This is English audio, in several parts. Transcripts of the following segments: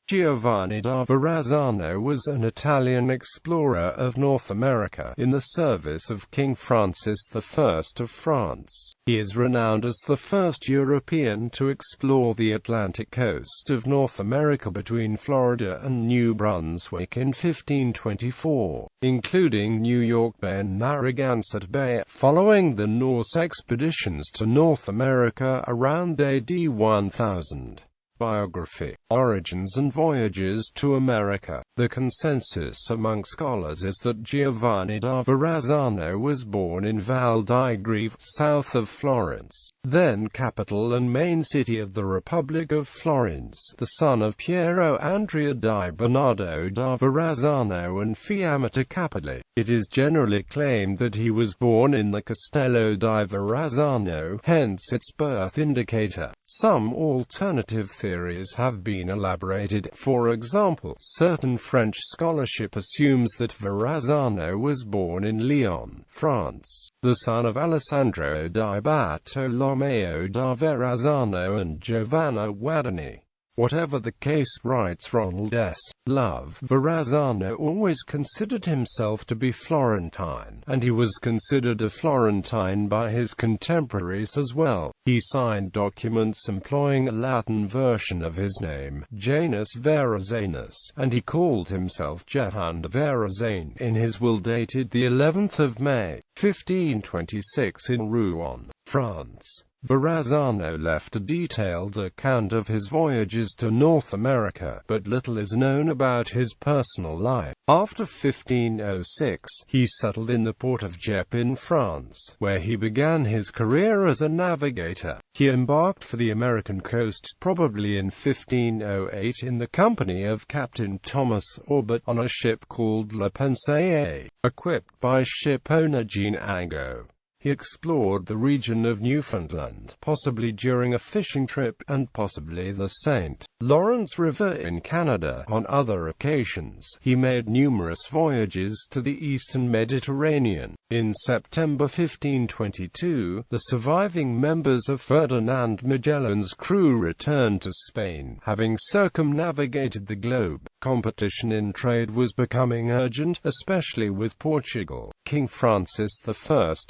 Giovanni da Verrazzano was an Italian explorer of North America in the service of King Francis.I of France. He is renowned as the first European to explore the Atlantic coast of North America between Florida and New Brunswick in 1524, including New York Bay and Narragansett Bay, following the Norse expeditions to North America around AD 1000. Biography, Origins and Voyages to America. The consensus among scholars is that Giovanni da Verrazzano was born in Val di Greve, south of Florence, then capital and main city of the Republic of Florence, the son of Piero Andrea di Bernardo da Verrazzano and Fiammata Capelli. It is generally claimed that he was born in the Castello di Verrazzano, hence its birth indicator. Some alternative theories have been elaborated. For example, certain French scholarship assumes that Verrazzano was born in Lyon, France, the son of Alessandro di Bartolomeo da Verrazzano and Giovanna Guadagni. Whatever the case, writes Ronald S. Love, Verrazzano always considered himself to be Florentine, and he was considered a Florentine by his contemporaries as well. He signed documents employing a Latin version of his name, Janus Verrazzanus, and he called himself Jehan de Verrazzane in his will dated the 11th of May, 1526 in Rouen, France. Verrazzano left a detailed account of his voyages to North America, but little is known about his personal life. After 1506, he settled in the port of Gep in France, where he began his career as a navigator. He embarked for the American coast probably in 1508 in the company of Captain Thomas Orbit on a ship called La Pensée, equipped by ship owner Jean Angot. He explored the region of Newfoundland, possibly during a fishing trip, and possibly the St. Lawrence River in Canada. On other occasions, he made numerous voyages to the eastern Mediterranean. In September 1522, the surviving members of Ferdinand Magellan's crew returned to Spain, having circumnavigated the globe. Competition in trade was becoming urgent, especially with Portugal. King Francis.I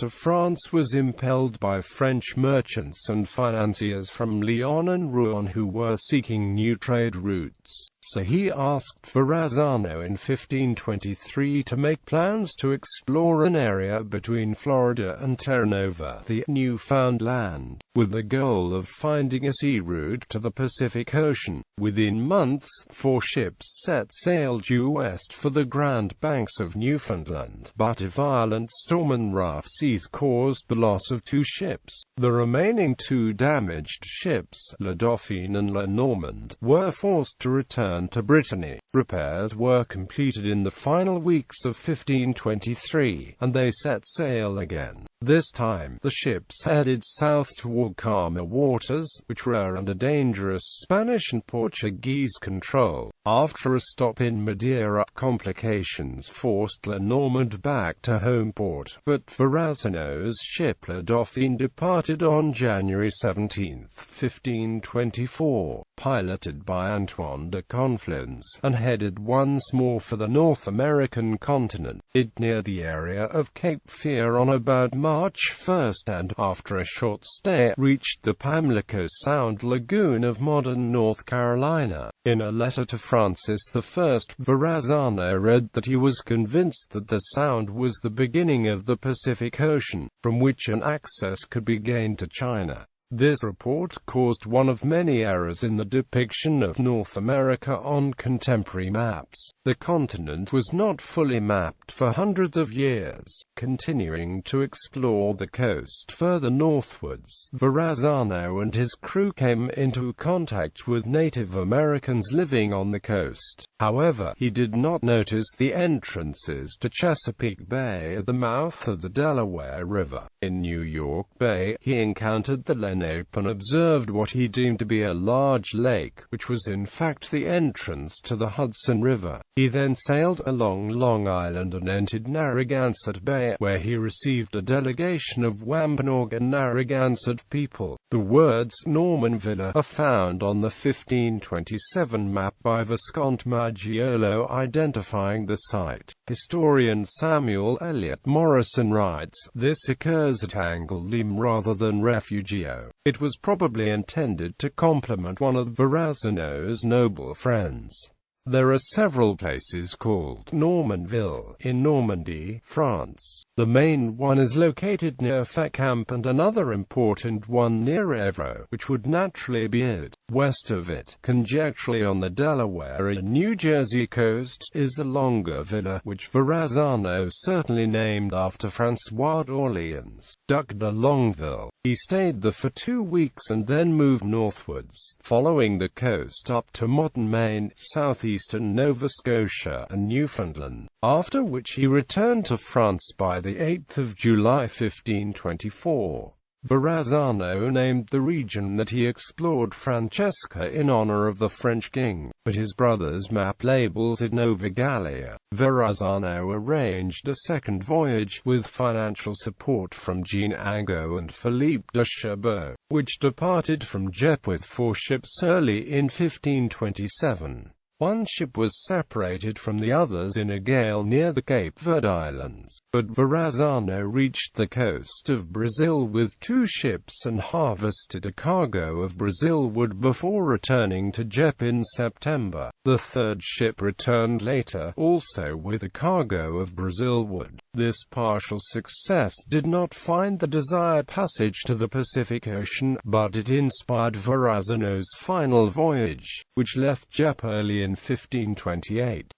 of France was impelled by French merchants and financiers from Lyon and Rouen who were seeking new trade routes. So he asked Verrazzano in 1523 to make plans to explore an area between Florida and Terranova, the Newfoundland, with the goal of finding a sea route to the Pacific Ocean. Within months, 4 ships set sail due west for the Grand Banks of Newfoundland, but a violent storm and rough seas caused the loss of 2 ships. The remaining 2 damaged ships, La Dauphine and La Normande, were forced to return to Brittany. Repairs were completed in the final weeks of 1523, and they set sail again. This time, the ships headed south toward calmer waters, which were under dangerous Spanish and Portuguese control. After a stop in Madeira, complications forced La Normande back to home port, but Verrazzano's ship La Dauphine departed on January 17, 1524, piloted by Antoine de Conflans, and headed once more for the North American continent. It neared the area of Cape Fear on about March 1 and, after a short stay, reached the Pamlico Sound lagoon of modern North Carolina. In a letter to Francis.I, Verrazzano read that he was convinced that the Sound was the beginning of the Pacific Ocean, from which an access could be gained to China. This report caused one of many errors in the depiction of North America on contemporary maps. The continent was not fully mapped for hundreds of years. Continuing to explore the coast further northwards, Verrazzano and his crew came into contact with Native Americans living on the coast. However, he did not notice the entrances to Chesapeake Bay at the mouth of the Delaware River. In New York Bay, he encountered the then open observed what he deemed to be a large lake, which was in fact the entrance to the Hudson River. He then sailed along Long Island and entered Narragansett Bay, where he received a delegation of Wampanoag and Narragansett people. The words Norman Villa are found on the 1527 map by Viscount Maggiolo identifying the site. Historian Samuel Eliot Morrison writes, "This occurs at Angoulême rather than Refugio. It was probably intended to compliment one of Verrazzano's noble friends." There are several places called Normanville in Normandy, France. The main one is located near Fécamp and another important one near Évreux, which would naturally be it. West of it, conjecturally on the Delaware and New Jersey coast, is a longer villa, which Verrazzano certainly named after François d'Orléans, Duc de Longueville. He stayed there for 2 weeks and then moved northwards, following the coast up to modern Maine, southeastern Nova Scotia, and Newfoundland, after which he returned to France by the 8th of July 1524. Verrazzano named the region that he explored Francesca in honor of the French king, but his brother's map labels it Nova Gallia. Verrazzano arranged a second voyage, with financial support from Jean Angot and Philippe de Cherbourg, which departed from Dieppe with 4 ships early in 1527. One ship was separated from the others in a gale near the Cape Verde Islands, but Verrazzano reached the coast of Brazil with 2 ships and harvested a cargo of Brazil wood before returning to Dieppe in September. The third ship returned later, also with a cargo of Brazil wood. This partial success did not find the desired passage to the Pacific Ocean, but it inspired Verrazzano's final voyage, which left Dieppe early in 1528.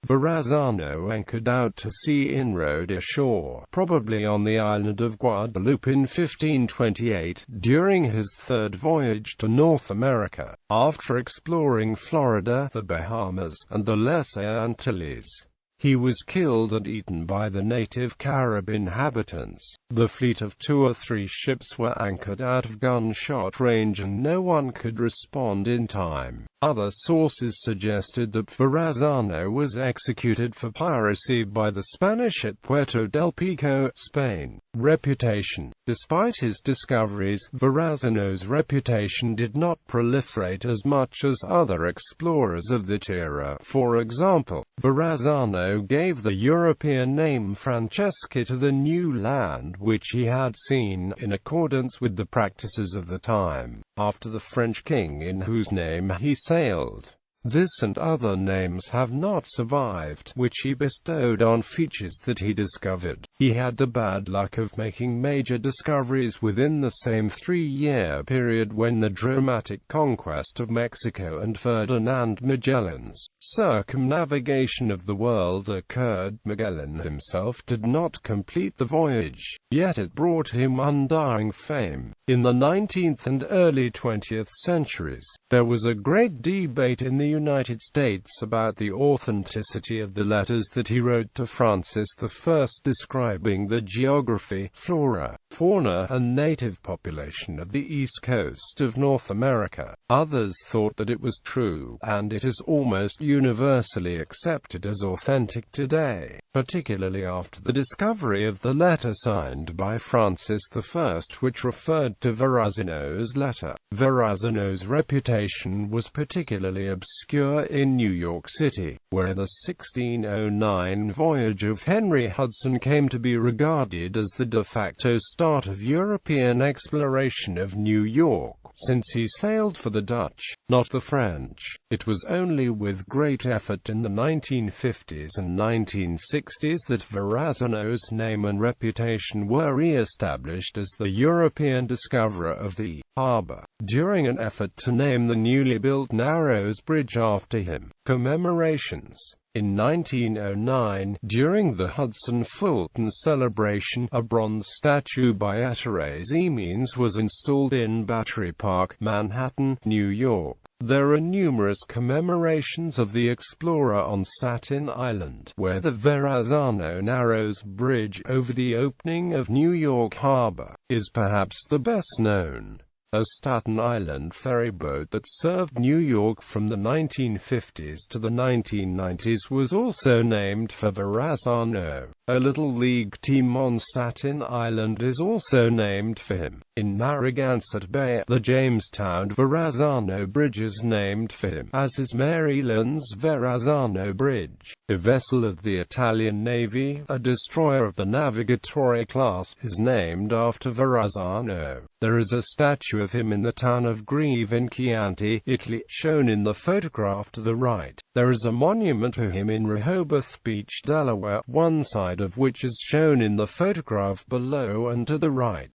Verrazzano anchored out to sea in Rhodesia shore, probably on the island of Guadeloupe in 1528, during his third voyage to North America, after exploring Florida, the Bahamas, and the Lesser Antilles. He was killed and eaten by the native Carib inhabitants. The fleet of 2 or 3 ships were anchored out of gunshot range and no one could respond in time. Other sources suggested that Verrazzano was executed for piracy by the Spanish at Puerto del Pico, Spain. Reputation. Despite his discoveries, Verrazzano's reputation did not proliferate as much as other explorers of that era. For example, Verrazzano gave the European name Francesca to the new land which he had seen, in accordance with the practices of the time, after the French king in whose name he sailed. This and other names have not survived, which he bestowed on features that he discovered. He had the bad luck of making major discoveries within the same 3-year period when the dramatic conquest of Mexico and Ferdinand Magellan's circumnavigation of the world occurred. Magellan himself did not complete the voyage, yet it brought him undying fame. In the 19th and early 20th centuries, there was a great debate in the United States about the authenticity of the letters that he wrote to France.He describing the geography, flora, fauna, and native population of the east coast of North America. Others thought that it was true, and it is almost universally accepted as authentic today, particularly after the discovery of the letter signed by France.I, which referred to Verrazzano's letter. Verrazzano's reputation was particularly obscure in New York City, where the 1609 voyage of Henry Hudson came to be regarded as the de facto start of European exploration of New York, since he sailed for the Dutch, not the French. It was only with great effort in the 1950s and 1960s that Verrazzano's name and reputation were re-established as the European discoverer of the harbor, during an effort to name the newly built Narrows Bridge after him. Commemorations. In 1909, during the Hudson-Fulton celebration, a bronze statue by Ettore Ximenes was installed in Battery Park, Manhattan, New York. There are numerous commemorations of the explorer on Staten Island, where the Verrazzano Narrows Bridge over the opening of New York Harbor is perhaps the best known. A Staten Island ferryboat that served New York from the 1950s to the 1990s was also named for Verrazzano. A Little League team on Staten Island is also named for him. In Narragansett Bay, the Jamestown Verrazzano Bridge is named for him, as is Maryland's Verrazzano Bridge. A vessel of the Italian Navy, a destroyer of the Navigatore class, is named after Verrazzano. There is a statue of him in the town of Greve in Chianti, Italy, shown in the photograph to the right. There is a monument to him in Rehoboth Beach, Delaware, one side of which is shown in the photograph below and to the right.